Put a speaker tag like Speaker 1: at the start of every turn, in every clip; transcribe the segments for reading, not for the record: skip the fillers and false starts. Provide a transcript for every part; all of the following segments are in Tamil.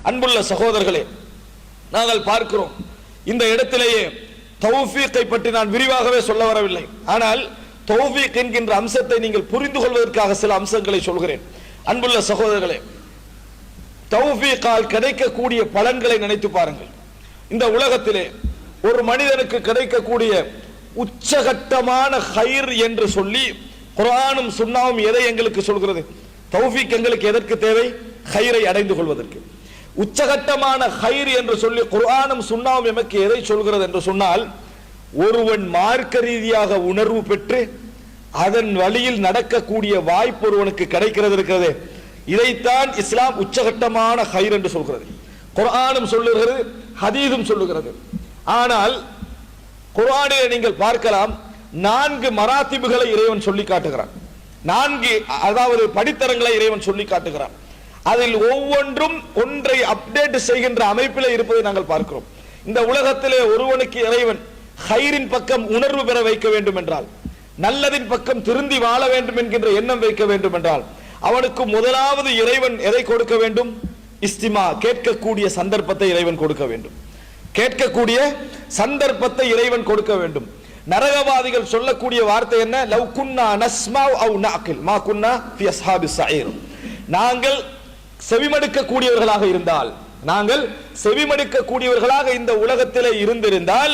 Speaker 1: அன்புள்ள சகோதரர்களே, நாங்கள் பார்க்கிறோம் இந்த இடத்திலேயே தௌஃபீக்கை பற்றி நான் விரிவாகவே சொல்ல வரவில்லை. ஆனால் தௌஃபீக் என்கின்ற அம்சத்தை நீங்கள் புரிந்து கொள்வதற்காக சில அம்சங்களை சொல்கிறேன். அன்புள்ள சகோதரர்களே, தௌஃபீக்கால் கிடைக்கக்கூடிய பலன்களை நினைத்து பாருங்கள். இந்த உலகத்திலே ஒரு மனிதனுக்கு கிடைக்கக்கூடிய உச்சகட்டமான ஹைர் என்று சொல்லி குர்ஆனும் சுன்னாவும் எதை எங்களுக்கு சொல்கிறது? தௌஃபீக் எங்களுக்கு எதற்கு தேவை? ஹைரை அடைந்து கொள்வதற்கு. உச்சகட்டமான ஹைர் என்று சொல்லி குர்ஆனும் சுன்னாவும் எமக்கு எதை சொல்கிறது என்று சொன்னால், ஒருவன் மார்க்க ரீதியாக உணர்வு பெற்று அதன் வழியில் நடக்கக்கூடிய வாய்ப்பு ஒருவனுக்கு கிடைக்கிறது இருக்கிறது. இதைத்தான் இஸ்லாம் உச்சகட்டமான ஹைர் என்று சொல்கிறது. குர்ஆனும் சொல்லுகிறது, ஹதீஸும் சொல்லுகிறது. ஆனால் குர்ஆனிலே நீங்கள் பார்க்கலாம், 4 மராத்திபுகளை இறைவன் சொல்லி காட்டுகிறான். 4 அதாவது படித்தரங்களை இறைவன் சொல்லி காட்டுகிறான். அதில் ஒவ்வொன்றும் ஒன்றை அப்டேட் செய்கின்ற அமைப்பில் இருப்பதை நாங்கள் பார்க்கிறோம். இந்த உலகத்திலே ஒருவனுக்கு இறைவன் ஹைரின் பக்கம் உணர்வு பெற வைக்க வேண்டும் என்றால், நல்லதின் பக்கம் திருந்தி வாழ வேண்டும் என்கின்ற எண்ணம் வைக்க வேண்டும் என்றால், அவனுக்கு முதலாவது இறைவன் எதை கொடுக்க வேண்டும்? இஸ்திமா, கேட்கக்கூடிய சந்தர்ப்பத்தை இறைவன் கொடுக்க வேண்டும். கேட்கக்கூடிய சந்தர்ப்பத்தை இறைவன் கொடுக்க வேண்டும். நரகவாதிகள் சொல்லக்கூடிய வார்த்தை என்ன? லவ் குன்னா நஸ்மாவ் அவ் நஅகில் மா குன்னா ஃபி அஸ்ஹாபிஸ் ஸஈர். நாங்கள் செவிமடுக்க கூடியவர்களாக இருந்தால், நாங்கள் செவிமடுக்க கூடியவர்களாக இந்த உலகத்திலே இருந்திருந்தால்,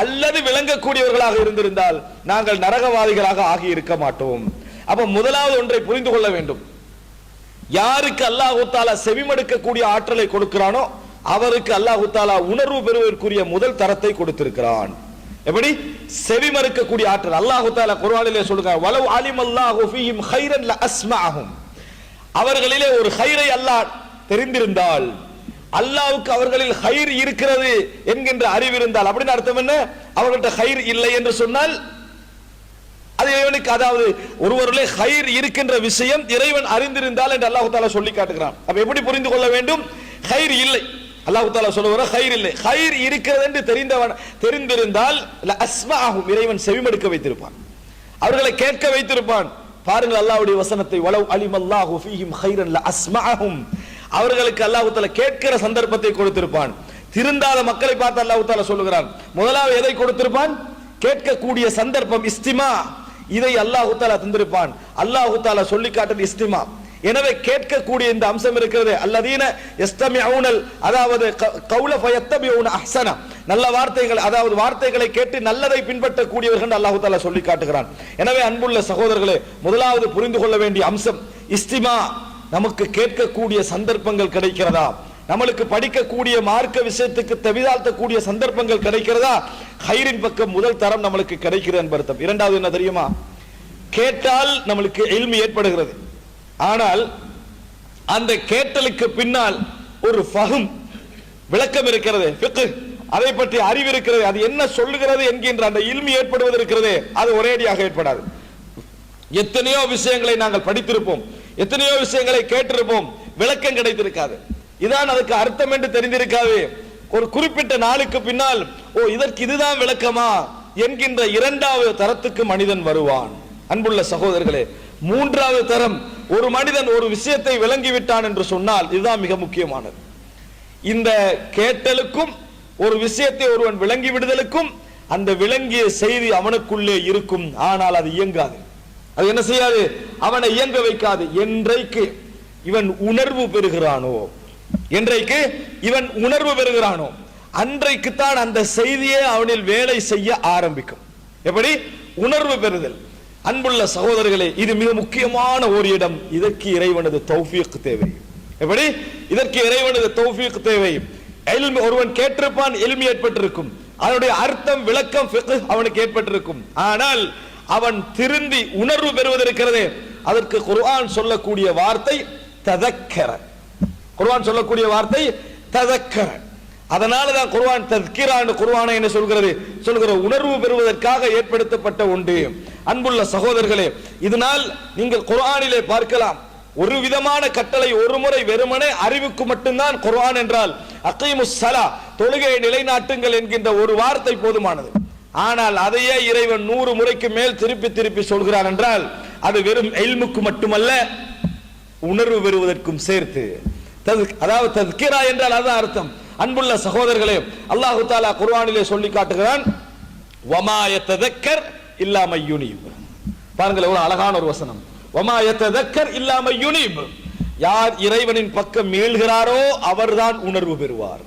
Speaker 1: அல்லது விளங்கக்கூடியவர்களாக இருந்திருந்தால், நாங்கள் நரகவாதிகளாக ஆகி இருக்க மாட்டோம். அப்ப முதலாவது ஒன்றை புரிந்து கொள்ள வேண்டும். யாருக்கு அல்லாஹ் தஆலா செவிமடுக்க கூடிய ஆற்றலை கொடுக்கிறானோ அவருக்கு அல்லாஹ் தஆலா உணர்வு பெறுவதற்குரிய முதல் தரத்தை கொடுத்திருக்கிறான். எப்படி? செவிமடுக்க கூடிய ஆற்றல். அல்லாஹ் தஆலா குர்ஆனிலே சொல்கிறார், வலவ் அலிமல்லாஹு ஃபீஹிம் கைரன் லஅஸ்மஅஹும். அவர்களிலே ஒரு ஹைரை அல்லாஹ் தெரிந்திருந்தால், அல்லாஹ்வுக்கு அவர்களில் ஹைர் இருக்கிறது என்கின்ற அறிவு இருந்தால், அப்படின்னு அர்த்தம் என்ன? அவர்கள்ட்ட ஹைர் இல்லை என்று சொன்னால் அது இறைவனுக்கு, அதாவது ஒருவரிலே ஹைர் இருக்கின்ற விஷயம் இறைவன் அறிந்திருந்தால் என்று அல்லாஹ் தஆலா சொல்லி காட்டுகிறான். அப்ப எப்படி புரிந்து கொள்ள வேண்டும்? ஹைர் இல்லை, அல்லாஹ் தஆலா சொல்லுவார் ஹைர் இல்லை. ஹைர் இருக்கிறது என்று தெரிந்திருந்தால் லஅஸ்மஅஹும், இறைவன் செவிமடுக்க வைத்திருப்பான், அவர்களை கேட்க வைத்திருப்பான். பாருங்கள் அல்லாஹ்வுடைய வசனத்தை, வலவ் அலிமல்லாஹு ஃபீஹிம் கைரன் லஅஸ்மஅஹும். அவர்களுக்கு அல்லாஹ் தஆலா கேட்கிற சந்தர்ப்பத்தை கொடுத்திருப்பான். திருந்தாத மக்களை பார்த்து அல்லாஹ் தஆலா சொல்லுகிறான், முதலாவது எதை கொடுத்திருப்பான்? கேட்கக்கூடிய சந்தர்ப்பம், இஸ்திமா. இதை அல்லாஹ் தஆலா தந்திருப்பான். அல்லாஹ் தஆலா சொல்லி காட்டுது இஸ்திமா. எனவே கேட்கக்கூடிய இந்த அம்சம் இருக்கிறது. அல்லதீன யஸ்தமிஊனல், அதாவது கௌல ஃபயத்தபிஊன அஹ்ஸன, நல்ல வார்த்தைகள், அதாவது வார்த்தைகளை கேட்டு நல்லதை பின்பற்றக்கூடியவர்கள் அல்லாஹ் தஆலா சொல்லி காட்டுகிறான். எனவே அன்புள்ள சகோதரர்களே, முதலாவது புரிந்து கொள்ள வேண்டிய அம்சம் இஸ்திமா. நமக்கு கேட்கக்கூடிய சந்தர்ப்பங்கள் கிடைக்கிறதா? நம்மளுக்கு படிக்கக்கூடிய மார்க்க விஷயத்துக்கு தவிதாழ்த்தக்கூடிய சந்தர்ப்பங்கள் கிடைக்கிறதா? ஹைரின் பக்கம் முதல் தரம் நம்மளுக்கு கிடைக்கிறது என்பது அர்த்தம். இரண்டாவது என்ன தெரியுமா? கேட்டால் நம்மளுக்கு இல்மு ஏற்படுகிறது. ஆனால் அந்த கேட்டலுக்கு பின்னால் ஒரு ஃபஹம், விளக்கம் இருக்கிறது, ஃபிக்ஹ், அதை பற்றி அறிவு இருக்கிறது. அது என்ன சொல்லுகிறது என்கின்ற அந்த இல்மு ஏற்படுவது இருக்கிறது, அது ஒரேடியாக ஏற்படாது. எத்தனையோ விஷயங்களை நாங்கள் படித்திருப்போம், எத்தனையோ விஷயங்களை கேட்டிருப்போம், விளக்கம் கிடைத்திருக்காது. இதான் அதுக்கு அர்த்தம் என்று தெரிந்திருக்காது. ஒரு குறிப்பிட்ட நாளுக்கு பின்னால், ஓ இதற்கு இதுதான் விளக்கமா என்கின்ற இரண்டாவது தரத்துக்கு மனிதன் வருவான். அன்புள்ள சகோதரர்களே, மூன்றாவது தரம், ஒரு மனிதன் ஒரு விஷயத்தை விளங்கிவிட்டான் என்று சொன்னால், இதுதான் மிக முக்கியமானது. இந்த கேட்டலுக்கும் ஒரு விஷயத்தை ஒருவன் விளங்கி விடுதலுக்கும் அந்த விளங்கிய செய்தி அவனுக்குள்ளே இருக்கும். ஆனால் அது இயங்காது. அது என்ன செய்யாது? அவனை இயங்க வைக்காது. என்றைக்கு இவன் உணர்வு பெறுகிறானோ, என்றைக்கு இவன் உணர்வு பெறுகிறானோ, அன்றைக்குத்தான் அந்த செய்தியே அவனில் வேலை செய்ய ஆரம்பிக்கும். எப்படி? உணர்வு பெறுதல். அன்புள்ள சகோதரர்களே, இது மிக முக்கியமான ஒரு இடம். இதற்கு இறைவனது தௌஃபீக் தேவை. எப்படி? இதற்கு இறைவனது தௌஃபீக் தேவை. இல்ம் ஒருவன் கேட்டிருப்பான், இல்மு ஏற்பட்டிருக்கும், அதனுடைய அர்த்தம், விளக்கம், ஃபிக்ஹ் அவனுக்கு ஏற்பட்டிருக்கும். ஆனால் அவன் திருந்தி உணர்வு பெறுவதற்கிறது, அதற்கு குர்ஆன் சொல்லக்கூடிய வார்த்தை ததக்கர. குர்ஆன் சொல்லக்கூடிய வார்த்தை ததக்கர. அதனால தான் குர்ஆன் தஸ்கிரான்னு குர்ஆனை என்ன சொல்கிறது? சொல்கிற உணர்வு பெறுவதற்காக ஏற்படுத்தப்பட்ட ஒன்று. அன்புள்ள சகோதரர்களே, இதனால் நீங்கள் குர்ஆனிலே பார்க்கலாம், ஒரு விதமான கட்டளை, ஒரு முறை வெறுமனே அறிவுக்கு மட்டும்தான் குர்ஆன் என்றால், அகீமுஸ் ஸலா, தொழுகையை நிலைநாட்டுங்கள் என்கின்ற ஒரு வார்த்தை போதுமானது. ஆனால் அதையே இறைவன் 100 முறைக்கு மேல் திருப்பி திருப்பி சொல்கிறான் என்றால், அது வெறும் இல்முக்கு மட்டுமல்ல, உணர்வு பெறுவதற்கும் சேர்த்து, அதாவது தஸ்கிரா என்றால் அதான் அர்த்தம். அன்புள்ள சகோதரர்களே, அல்லாஹு தஆலா குர்ஆனிலே சொல்லி காட்டுகிறான், வமா யததக்கர் இல்லா மை யுனீப். பாருங்கள் எவ்வளவு அழகான ஒரு வசனம். வமா யததக்கர் இல்லா மை யுனீப். யார் இறைவனின் பக்கம் மீள்கிறாரோ அவர்தான் உணர்வு பெறுவார்.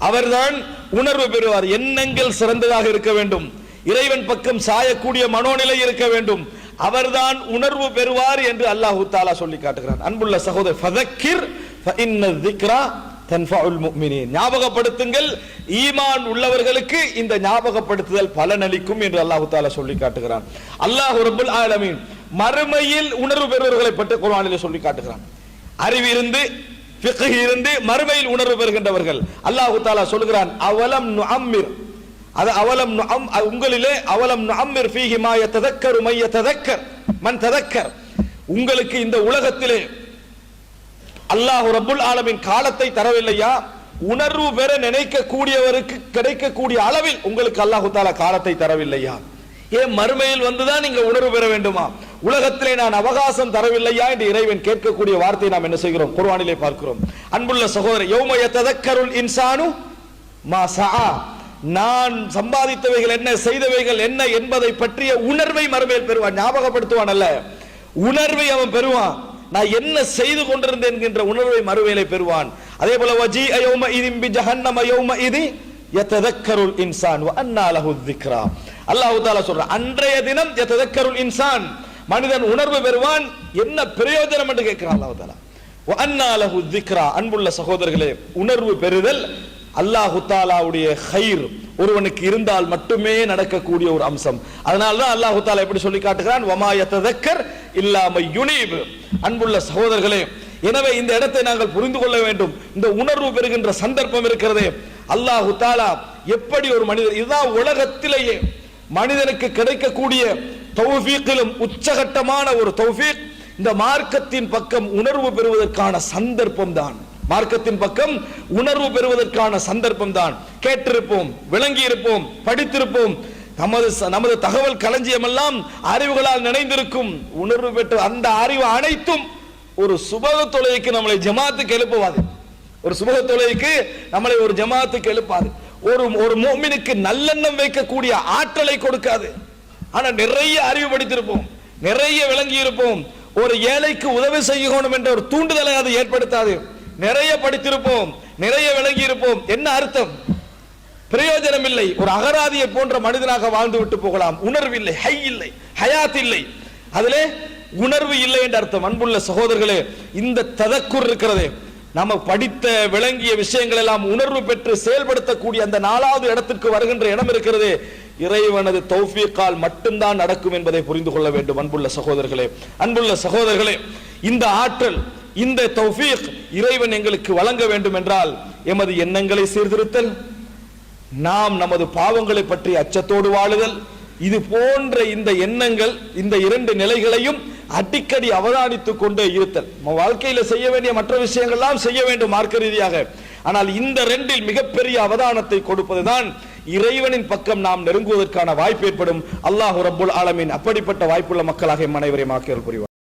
Speaker 1: அவர்தான் உணர்வு பெறுவார். எண்ணங்கள் சிறந்ததாக இருக்க வேண்டும், இறைவன் பக்கம் சாயக்கூடிய மனோநிலை இருக்க வேண்டும், அவர்தான் உணர்வு பெறுவார் என்று அல்லாஹு தஆலா சொல்லி காட்டுகிறான். அன்புள்ள சகோதரர், ஃபதக்கிர் ஃபஇன்ன ذிக்ரா தன்ஃபஉல் முஃமினீன். ஞாபகப்படுத்துங்கள், ஈமான் உள்ளவர்களுக்கு இந்த ஞாபகப்படுத்துதல் பலனளிக்கும் என்று அல்லாஹு தஆலா சொல்லி காட்டுகிறான். அல்லாஹ் ரப்பல் ஆலமீன் மறுமையில் உணர்வு பெறுவர்களை பற்றி குர்ஆனிலே சொல்லி காட்டுகிறான். அறிவு இருந்து ஃபிக்ஹ் இருந்து மறுமையில் உணர்வு பெறுகின்றவர்கள் அல்லாஹு தஆலா சொல்கிறான், அவலம் நுஅம்மிர், அது அவலம் உங்களிலே அவலம் நுஅம்மிர் ஃபீஹி மா யததக்கரு மை யததக்கர் மன் ததக்கர். உங்களுக்கு இந்த உலகத்திலே அல்லாஹ் ரப்புல் ஆலமீன் காலத்தை தரவில்லையா? உணர்வு பெற நினைக்கக்கூடியவருக்கு கிடைக்கக்கூடிய அளவில் உங்களுக்கு அல்லாஹு தஆலா காலத்தை தரவில்லையா? ஏன் மறுமையில் வந்துதான் நீங்க உணர்வு பெற வேண்டுமா? உலகத்திலே நான் அவகாசம் தரவில்லையா என்று இறைவன் கேட்கக்கூடிய வார்த்தையை நாம் என்ன செய்கிறோம்? குர்ஆனிலே பார்க்கிறோம். அன்புள்ள சகோதரர், யௌம யததக்கருல் இன்சானு மா சஆ. நான் சம்பாதித்தவைகள் என்ன, செய்தவைகள் என்ன என்பதை பற்றிய உணர்வை மறுமையில் பெறுவான். ஞாபகப்படுத்துவான் அல்ல, உணர்வை அவன் பெறுவான். நான் என்ன செய்து கொண்டிருந்தேன் என்கின்ற உணர்வை மறுமையிலே பெறுவான். அதே போல வஜீஅ யௌமஇதின் பிஜஹன்னம யௌமஇதி யததக்கருல் இன்சான் வ அன்னா லஹு ذிக்ரா. அல்லாஹ் தஆலா சொல்றான், அன்றைய தினம் யததக்கருல் இன்சான், மனிதன் உணர்வு பெறுவான். என்ன பிரயோஜனம் என்று கேட்கிறான் அல்லாஹ் தஆலா. வ அன்னா லஹு ذிக்ரா. அன்புள்ள சகோதரர்களே, உணர்வு பெறுதல் அல்லாஹ் தஆலாவுடைய கைர் ஒருவனுக்கு இருந்தால் மட்டுமே நடக்கக்கூடிய ஒரு அம்சம். அதனால தான் அல்லாஹ் தஆலா எப்படி சொல்லி காட்டுகிறான், வமா யததக்கர் இல்லா மை யுனீப். அன்புள்ள சகோதரர்களே, எனவே இந்த இடத்தை நாங்கள் புரிந்து கொள்ள வேண்டும். இந்த உணர்வு பெறுகின்ற சந்தர்ப்பம் இருக்கிறதே, அல்லாஹ் தஆலா எப்படி ஒரு மனிதர், இதுதான் உலகத்திலேயே மனிதனுக்கு கிடைக்கக்கூடிய தௌஃபீக்கிலும் உச்சகட்டமான ஒரு தௌஃபீக். இந்த மார்க்கத்தின் பக்கம் உணர்வு பெறுவதற்கான சந்தர்ப்பம் தான், மார்க்கத்தின் பக்கம் உணர்வு பெறுவதற்கான சந்தர்ப்பம் தான். கேட்டிருப்போம், விளங்கி இருப்போம், படித்திருப்போம், நமது தகவல் களஞ்சியம் எல்லாம் அறிவுகளால் நினைந்திருக்கும். உணர்வு பெற்ற அந்த அறிவு அனைத்தும் ஒரு சுபஹ தொழுகைக்கு நம்மளை ஜமாத்துக்கு எழுப்புவாது. ஒரு சுபஹ தொழுகைக்கு நம்மளை ஒரு ஜமாத்துக்கு எழுப்பாது. ஒரு முஃமினுக்கு நல்லெண்ணம் வைக்கக்கூடிய ஆற்றலை கொடுக்காது. ஆனா நிறைய அறிவு படித்திருப்போம், நிறைய விளங்கி இருப்போம், ஒரு ஏழைக்கு உதவி செய்யணும் என்ற ஒரு தூண்டுதலை அது ஏற்படுத்தாது. நிறைய படித்திருப்போம், நிறைய விளங்கி இருப்போம், என்ன அர்த்தம்? பிரயோஜனம் இல்லை. ஒரு அகராதியை போன்ற மனிதனாக வாழ்ந்து விட்டு போகலாம். உணர்வு இல்லை, ஹை இல்லை, ஹயாத் இல்லை, அதிலே உணர்வு இல்லை என்ற அர்த்தம். அன்புள்ள சகோதரர்களே, இந்த ததக்குர் இருக்கிறதே, நம்ம படித்த விளங்கிய விஷயங்கள் எல்லாம் உணர்வு பெற்று செயல்படுத்தக்கூடிய அந்த 4வது இடத்திற்கு வருகின்ற இடம் இருக்கிறது, இறைவனது தௌஃபீக்கால் மட்டும்தான் நடக்கும் என்பதை புரிந்து கொள்ள வேண்டும். அன்புள்ள சகோதரர்களே, அன்புள்ள சகோதரர்களே, இந்த ஆற்றல், இந்த தௌஃபீக் இறைவன் எங்களுக்கு வழங்க வேண்டும் என்றால் எமது எண்ணங்களை சீர்திருத்தல், நாம் நமது பாவங்களை பற்றி அச்சத்தோடு வாழுதல், இது போன்ற இந்த எண்ணங்கள், இந்த 2 நிலைகளையும் அடிக்கடி அவதானித்துக் கொண்டே இருத்தல். வாழ்க்கையில செய்ய வேண்டிய மற்ற விஷயங்கள்லாம் செய்ய வேண்டும் மார்க்க ரீதியாக. ஆனால் இந்த 2இல் மிகப்பெரிய அவதானத்தை கொடுப்பதுதான் இறைவனின் பக்கம் நாம் நெருங்குவதற்கான வாய்ப்பு ஏற்படும். அல்லாஹ் ரப்புல் ஆலமீன் அப்படிப்பட்ட வாய்ப்புள்ள மக்களாக எம் அனைவரையும் ஆக்கியருள் புரிவார்.